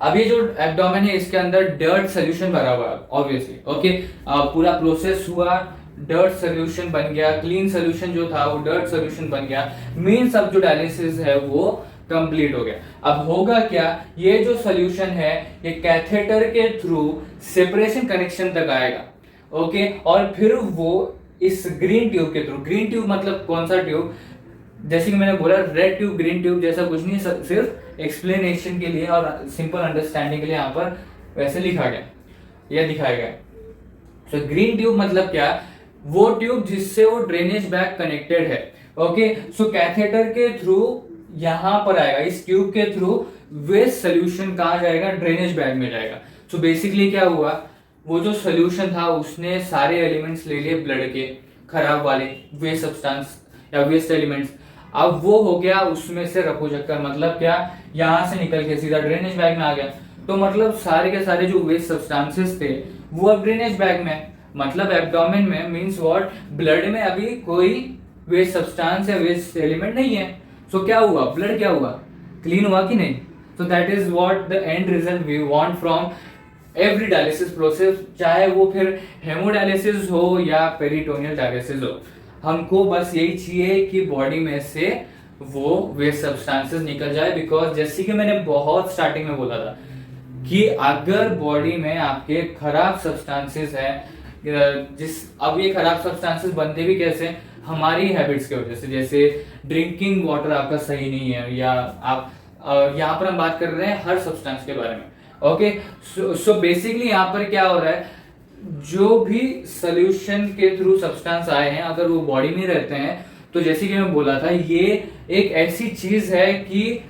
अब ये जो एब्डोमेन है इसके अंदर डर्ट सोल्यूशन भरा हुआ है ऑब्वियसली। ओके पूरा प्रोसेस हुआ, डर्ट सोल्यूशन बन गया, क्लीन सोल्यूशन जो था वो डर्ट सोल्यूशन बन गया, मींस अब जो डायलिसिस है वो कंप्लीट हो गया। अब होगा क्या, ये जो सोल्यूशन है ये कैथेटर के थ्रू सेपरेशन कनेक्शन तक आएगा। ओके और फिर वो इस ग्रीन ट्यूब के थ्रू, ग्रीन ट्यूब मतलब कौन सा ट्यूब, जैसे कि मैंने बोला रेड ट्यूब ग्रीन ट्यूब जैसा कुछ नहीं, सिर्फ एक्सप्लेनेशन के लिए और सिंपल अंडरस्टैंडिंग के लिए यहाँ पर वैसे लिखा गया या दिखाया गया। सो ग्रीन ट्यूब मतलब क्या, वो ट्यूब जिससे वो ड्रेनेज बैग कनेक्टेड है। ओके सो कैथेटर के थ्रू यहां पर आएगा, इस ट्यूब के थ्रू वेस्ट सोल्यूशन कहा जाएगा, ड्रेनेज बैग में जाएगा। सो बेसिकली क्या हुआ, वो जो सोल्यूशन था उसने सारे एलिमेंट्स ले लिए ब्लड के खराब वाले वेस्ट सब्सटेंस या वेस्ट एलिमेंट्स, अब वो हो गया उसमें से रफू चक्कर, मतलब क्या यहां से निकल के सीधा ड्रेनेज बैग में आ गया। तो मतलब सारे के सारे जो वेस्ट सब्सटेंसेस थे वो अब ड्रेनेज बैग में, मतलब एब्डोमेन में, मींस व्हाट, ब्लड में अभी कोई वेस्ट सब्सटेंस या वेस्ट एलिमेंट नहीं है। सो क्या हुआ, ब्लड क्या हुआ, क्लीन हुआ कि नहीं। So that is what the end result we want from every dialysis process, चाहे वो फिर हेमोडायलिसिस हो या पेरिटोनियल डायलिसिस हो, हमको बस यही चाहिए कि बॉडी में से वो वेस्ट सब्सटेंसेस निकल जाए। बिकॉज जैसे कि मैंने बहुत स्टार्टिंग में बोला था कि अगर बॉडी में आपके खराब सब्सटेंसेस है, अब ये खराब सब्सटेंसेस बनते भी कैसे, हमारी हैबिट्स की वजह से, जैसे ड्रिंकिंग वाटर आपका सही नहीं है, या आप यहाँ पर हम बात कर रहे हैं हर सब्सटेंस के बारे में। ओके सो बेसिकली यहाँ पर क्या हो रहा है, जो भी सोल्यूशन के थ्रू सब्सटेंस आए हैं अगर वो बॉडी में रहते हैं तो जैसे कि मैं बोला था ये एक ऐसी चीज है कि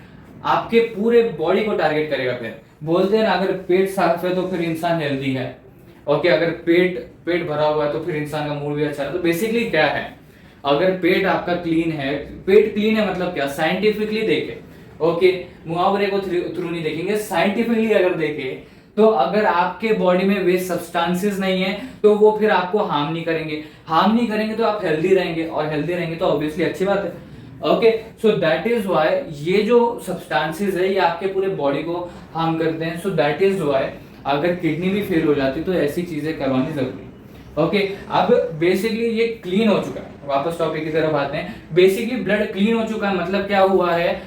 आपके पूरे बॉडी को टारगेट करेगा। फिर बोलते हैं ना, अगर पेट साफ है तो फिर इंसान हेल्दी है। ओके अगर पेट भरा हुआ है तो फिर इंसान का मूड भी अच्छा है। तो बेसिकली क्या है, अगर पेट आपका क्लीन है, पेट क्लीन है मतलब क्या, साइंटिफिकली देखे, ओके मुहावरे को थ्रू नहीं देखेंगे, साइंटिफिकली अगर देखे तो अगर आपके बॉडी में वेस्ट सब्सटेंसेस नहीं है तो वो फिर आपको हार्म नहीं करेंगे तो आप हेल्दी रहेंगे, और हेल्दी रहेंगे तो ऑब्वियसली अच्छी बात है। Okay so that is why ये जो सब्सटेंसेस है ये आपके पूरे बॉडी को हार्म करते हैं। सो दैट इज व्हाई अगर किडनी भी फेल हो जाती तो ऐसी चीजें करवानी जरूरी। ओके अब बेसिकली ये क्लीन हो चुका है, वापस टॉपिक की तरफ आते हैं। बेसिकली ब्लड क्लीन हो चुका है मतलब क्या हुआ है,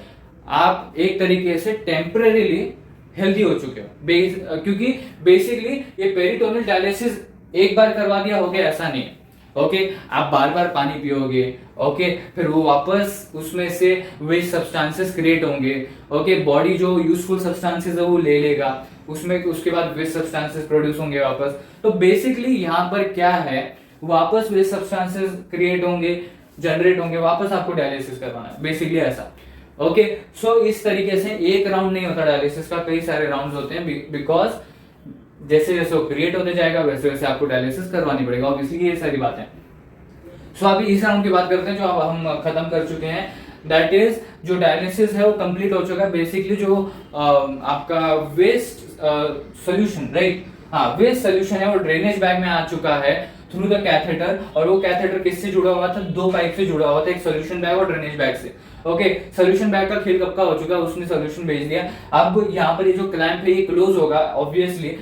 आप एक तरीके से टेम्परेरीली हेल्दी हो चुके हो। क्योंकि बेसिकली ये पेरिटोनियल डायलिसिस एक बार करवा दिया हो गया ऐसा नहीं है। ओके आप बार बार पानी पियोगे, ओके फिर वो वापस उसमें से वेस्ट सब्सटेंसेस क्रिएट होंगे। ओके बॉडी जो यूजफुल सब्सटेंसेस है वो ले लेगा, उसमें उसके बाद वेस्ट सब्सटेंसेस प्रोड्यूस होंगे वापस। तो बेसिकली यहाँ पर क्या है, वापस वेस्ट सब्सटेंसेस क्रिएट होंगे, जनरेट होंगे, वापस आपको डायलिसिस करवाना है, बेसिकली ऐसा। ओके, सो इस तरीके से एक राउंड नहीं होता डायलिसिस का, कई सारे राउंड्स होते हैं, बिकॉज जैसे जैसे वो क्रिएट होते जाएगा वैसे वैसे आपको डायलिसिस करवानी पड़ेगा, ऑब्वियसली ये सारी बातें। सो अभी इस राउंड की बात करते हैं जो अब हम खत्म कर चुके हैं, दैट इज जो डायलिसिस है वो कंप्लीट हो चुका है। बेसिकली जो आपका वेस्ट सोल्यूशन, राइट, हाँ वेस्ट सोल्यूशन है वो ड्रेनेज बैग में आ चुका है थ्रू द कैथेटर, और वो कैथेटर किससे जुड़ा हुआ था, दो पाइप से जुड़ा हुआ था, एक सोल्यूशन बैग और ड्रेनेज बैग से। ओके, सोल्यूशन बैग का खेल कब का हो चुका है, उसने सोल्यूशन भेज दिया, अब यहाँ पर ये जो क्लैंप है ये क्लोज होगा ऑब्वियसली,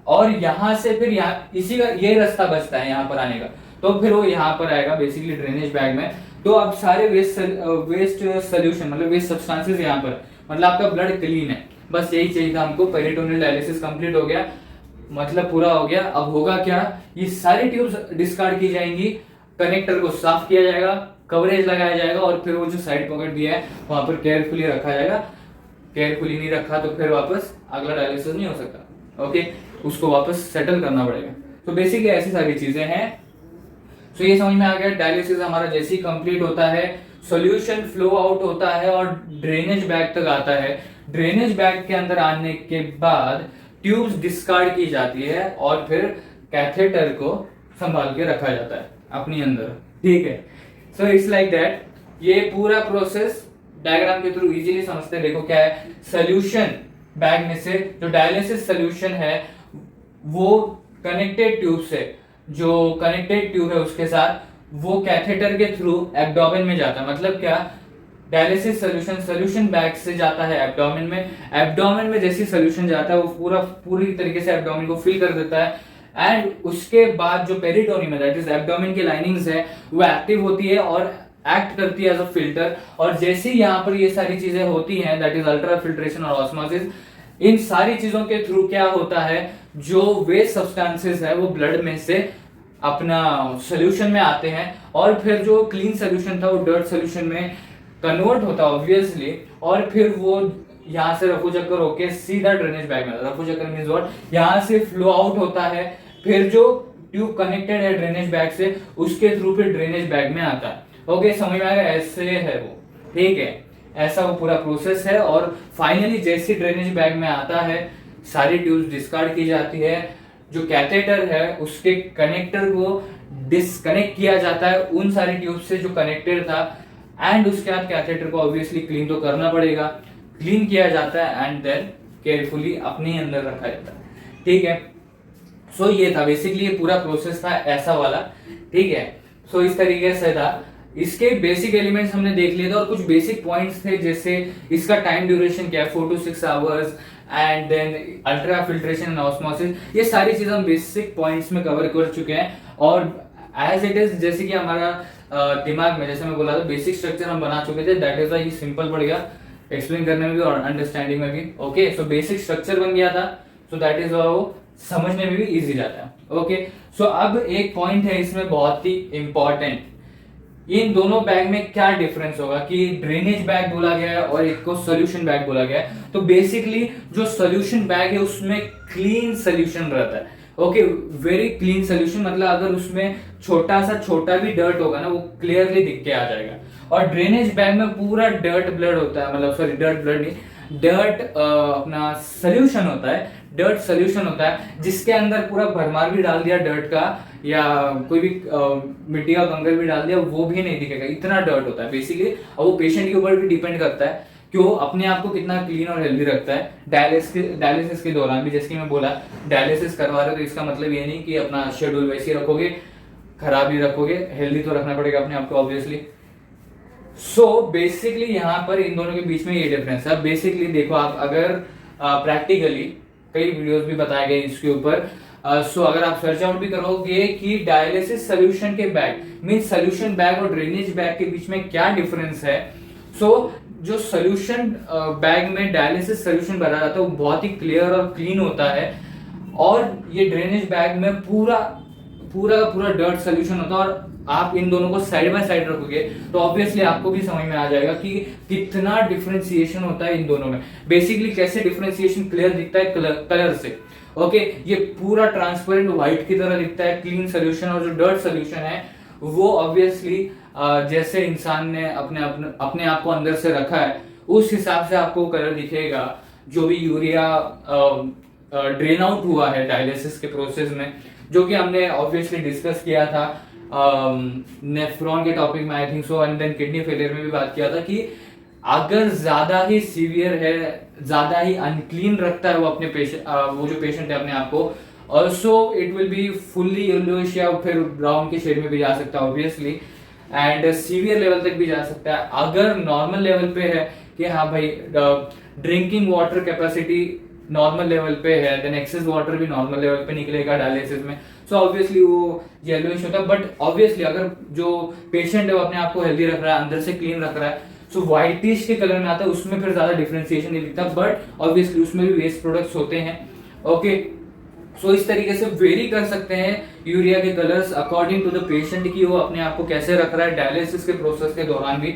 और यहाँ से फिर यहाँ इसी का ये रास्ता बचता है यहाँ पर आने का, तो फिर वो यहाँ पर आएगा बेसिकली ड्रेनेज बैग में। तो अब सारे वेस्ट सोल्यूशन मतलब वेस्ट सब्सटेंसेस यहाँ पर, मतलब आपका ब्लड क्लीन है, बस यही चाहिए था हमको। पेरिटोनियल डायलिसिस कंप्लीट हो गया, मतलब पूरा हो गया। अब होगा क्या, ये सारी ट्यूब्स डिस्कार्ड की जाएंगी, कनेक्टर को साफ किया जाएगा, कवरेज लगाया जाएगा, और फिर वो जो साइड पॉकेट दिया है वहां पर केयरफुली रखा जाएगा। केयरफुली नहीं रखा तो फिर वापस अगला डायलिसिस नहीं हो सकता। ओके, उसको वापस सेटल करना पड़ेगा। तो बेसिकली ऐसी सारी चीजें हैं। तो ये समझ में आ गया, डायलिसिस हमारा जैसे ही कंप्लीट होता है सॉल्यूशन फ्लो आउट होता है और ड्रेनेज बैग तक आता है। ड्रेनेज बैग के अंदर आने के बाद ट्यूब्स डिस्कार्ड की जाती है और फिर कैथेटर को संभाल के रखा जाता है अपनी अंदर, ठीक है। सो इट्स लाइक दैट, ये पूरा प्रोसेस डायग्राम के थ्रू इजीली समझते हैं। देखो क्या है, सोल्यूशन बैग में से जो डायलिसिस सोल्यूशन है वो कनेक्टेड ट्यूब से, जो कनेक्टेड ट्यूब है उसके साथ वो कैथेटर के थ्रू एब्डोमेन में जाता है। मतलब क्या, डायलिसिस सोल्यूशन बैग से जाता है एब्डोमेन में, एब्डोमेन में जैसी सोल्यूशन जाता है वो पूरी तरीके से एब्डोमेन को फिल कर देता है, एंड उसके बाद जो पेरिटोनियम है दैट इज एब्डोमेन की लाइनिंग्स है वो एक्टिव होती है और एक्ट करती है एज अ फिल्टर। और जैसे ही यहाँ पर ये सारी चीजें होती हैं दैट इज अल्ट्रा फिल्ट्रेशन और ऑस्मोसिस, इन सारी चीजों के थ्रू क्या होता है, जो वेस्ट सब्सटेंसेस है वो ब्लड में से अपना सोल्यूशन में आते हैं, और फिर जो क्लीन सोल्यूशन था वो डर्ट सोल्यूशन में कन्वर्ट होता है ऑब्वियसली, और फिर वो यहाँ से रफू चक्कर होके सीधा ड्रेनेज बैग में, रफू चक्कर मींस व्हाट, यहाँ से फ्लो आउट होता है, फिर जो ट्यूब कनेक्टेड है ड्रेनेज बैग से उसके थ्रू फिर ड्रेनेज बैग में आता है। ओके, समझ में आएगा, ऐसे है वो, ठीक है, ऐसा वो पूरा प्रोसेस है। और फाइनली जैसे ड्रेनेज बैग में आता है सारी ट्यूब्स डिस्कार्ड की जाती है, जो कैथेटर है उसके कनेक्टर को डिस्कनेक्ट किया जाता है उन सारी ट्यूब से जो कनेक्टेड था, एंड उसके बाद कैथेटर को ऑब्वियसली क्लीन तो करना पड़ेगा, क्लीन किया जाता है एंड देन केयरफुली अपने अंदर रखा जाता है, ठीक है। सो ये था बेसिकली, ये पूरा प्रोसेस था ऐसा वाला, ठीक है। सो इस तरीके से था, इसके बेसिक एलिमेंट्स हमने देख लिए थे, और कुछ बेसिक पॉइंट्स थे जैसे इसका टाइम ड्यूरेशन क्या है 4 to 6 hours, and then ultra filtration and osmosis, ये सारी चीजें हम बेसिक पॉइंट्स में कवर कर चुके हैं। और एज इट इज जैसे कि हमारा दिमाग में, जैसे मैं बोला था, बेसिक स्ट्रक्चर हम बना चुके थे, दैट इज वाई सिंपल पड़ गया एक्सप्लेन करने में भी और अंडरस्टैंडिंग में भी। ओके, सो बेसिक स्ट्रक्चर बन गया था, सो दैट इज वाई वो समझने में भी इजी जाता है। ओके, सो अब एक पॉइंट है इसमें बहुत ही इंपॉर्टेंट, इन दोनों बैग में क्या डिफरेंस होगा कि ड्रेनेज बैग बोला गया है और एक को सोल्यूशन बैग बोला गया है। तो बेसिकली जो सोल्यूशन बैग है उसमें क्लीन सोल्यूशन रहता है। ओके, वेरी क्लीन सोल्यूशन, मतलब अगर उसमें छोटा भी डर्ट होगा ना वो क्लियरली दिख के आ जाएगा। और ड्रेनेज बैग में पूरा डर्ट ब्लड होता है, मतलब सॉरी डर्ट ब्लड नहीं, डर्ट अपना सोल्यूशन होता है, डर्ट सोल्यूशन होता है जिसके अंदर पूरा भरमार भी डाल दिया डर्ट का या कोई भी मिट्टी का कंकर भी डाल दिया वो भी नहीं दिखेगा, इतना डर्ट होता है बेसिकली। और वो पेशेंट के ऊपर भी डिपेंड करता है कि वो अपने आप को कितना क्लीन और हेल्दी रखता है डायलिसिस के दौरान भी। जैसे कि मैं बोला डायलिसिस करवा रहे हो तो इसका मतलब ये नहीं कि अपना शेड्यूल वैसे ही रखोगे, खराब ही रखोगे, हेल्दी तो रखना पड़ेगा अपने आप को ऑब्वियसली। सो बेसिकली यहाँ पर इन दोनों के बीच में ये डिफरेंस है। बेसिकली देखो, आप अगर प्रैक्टिकली कई वीडियोस भी बताए गए इसके ऊपर, सो अगर आप सर्च आउट भी करोगे कि डायलिसिस सोल्यूशन के बैग मींस सोल्यूशन बैग और ड्रेनेज बैग के बीच में क्या डिफरेंस है। सो जो सोल्यूशन बैग में डायलिसिस सोल्यूशन भरा जाता है वो बहुत ही क्लियर और क्लीन होता है, और ये ड्रेनेज बैग में पूरा डर्ट सोल्यूशन होता है। और आप इन दोनों को साइड बाय साइड रखोगे तो ऑब्वियसली आपको भी समझ में आ जाएगा कि कितना डिफरेंशिएशन होता है इन दोनों में। बेसिकली कैसे डिफरेंशिएशन क्लियर दिखता है कलर से। ओके, ये पूरा ट्रांसपेरेंट व्हाइट की तरह दिखता है क्लीन सोल्यूशन, और जो डर्ट सोल्यूशन है वो ऑब्वियसली जैसे इंसान ने अपने आप को अंदर से रखा है उस हिसाब से आपको कलर दिखेगा। जो भी यूरिया ड्रेन आउट हुआ है डायलिसिस के प्रोसेस में, जो कि हमने ऑब्वियसली डिस्कस किया था नेफ्रॉन के टॉपिक में I think so, and then kidney failure में भी बात किया था कि अगर ज्यादा ही सीवियर है, ज्यादा ही अनक्लीन रखता है वो अपने पेशेंट, वो जो पेशेंट है अपने आप को, also it will be fully yellowish या फिर ब्राउन के शेड में भी जा सकता है ऑब्वियसली, एंड सीवियर लेवल तक भी जा सकता है। अगर नॉर्मल लेवल पे है कि हाँ भाई drinking water capacity normal level पे है, देन एक्सेस वाटर भी नॉर्मल लेवल पे निकलेगा डायलिसिस में, सो ऑब्वियसली वो येलोइश होता है। बट ऑब्वियसली अगर जो पेशेंट है वो अपने आप को हेल्दी रख रहा है, अंदर से क्लीन रख रहा है, सो व्हाइटिश के कलर में आता है, उसमें फिर ज्यादा डिफरेंशिएशन नहीं दिखता, बट ऑब्वियसली उसमें भी वेस्ट प्रोडक्ट्स होते हैं। ओके, सो इस तरीके से वेरी कर सकते हैं यूरिया के colours according to the patient की वो अपने आप को कैसे रख रहा है डायलिसिस के प्रोसेस के दौरान भी,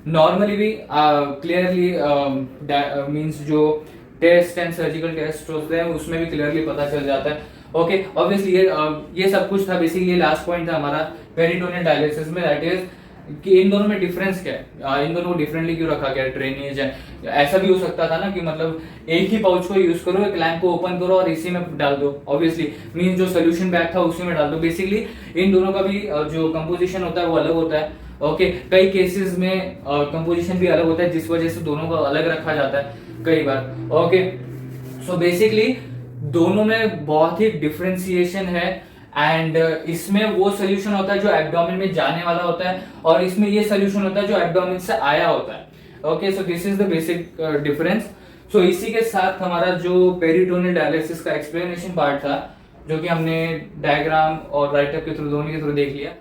नॉर्मली भी क्लियरली मींस जो टेस्ट एंड सर्जिकल टेस्ट होते हैं उसमें भी क्लियरली पता चल जाता है। ओके, ऑब्वियसली ये सब कुछ था बेसिकली, लास्ट पॉइंट था हमारा पेरिटोनियल डायलिसिस में, दैट इज कि इन दोनों में डिफरेंस क्या है, इन दोनों को डिफरेंटली क्यों रखा गया, ड्रेनेज है। ऐसा भी हो सकता था ना कि मतलब एक ही पाउच को यूज करो, एक लैंप को ओपन करो और इसी में डाल दो, ऑब्वियसली मीन जो सोल्यूशन बैग था उसी में डाल दो। बेसिकली इन दोनों का भी जो कंपोजिशन होता है वो अलग होता है। ओके, कई केसेस में कंपोजिशन भी अलग होता है जिस वजह से दोनों को अलग रखा जाता है कई बार। ओके, सो बेसिकली दोनों में बहुत ही डिफरेंशिएशन है, एंड इसमें वो सोल्यूशन होता है जो एब्डोमेन में जाने वाला होता है, और इसमें ये सोल्यूशन होता है जो एब्डोमेन से आया होता है। Okay, so this is the basic difference. So इसी के साथ हमारा जो पेरिटोनियल डायलिसिस का एक्सप्लेनेशन पार्ट था, जो कि हमने डायग्राम और राइटअप के थ्रू दोनों के थ्रू देख लिया।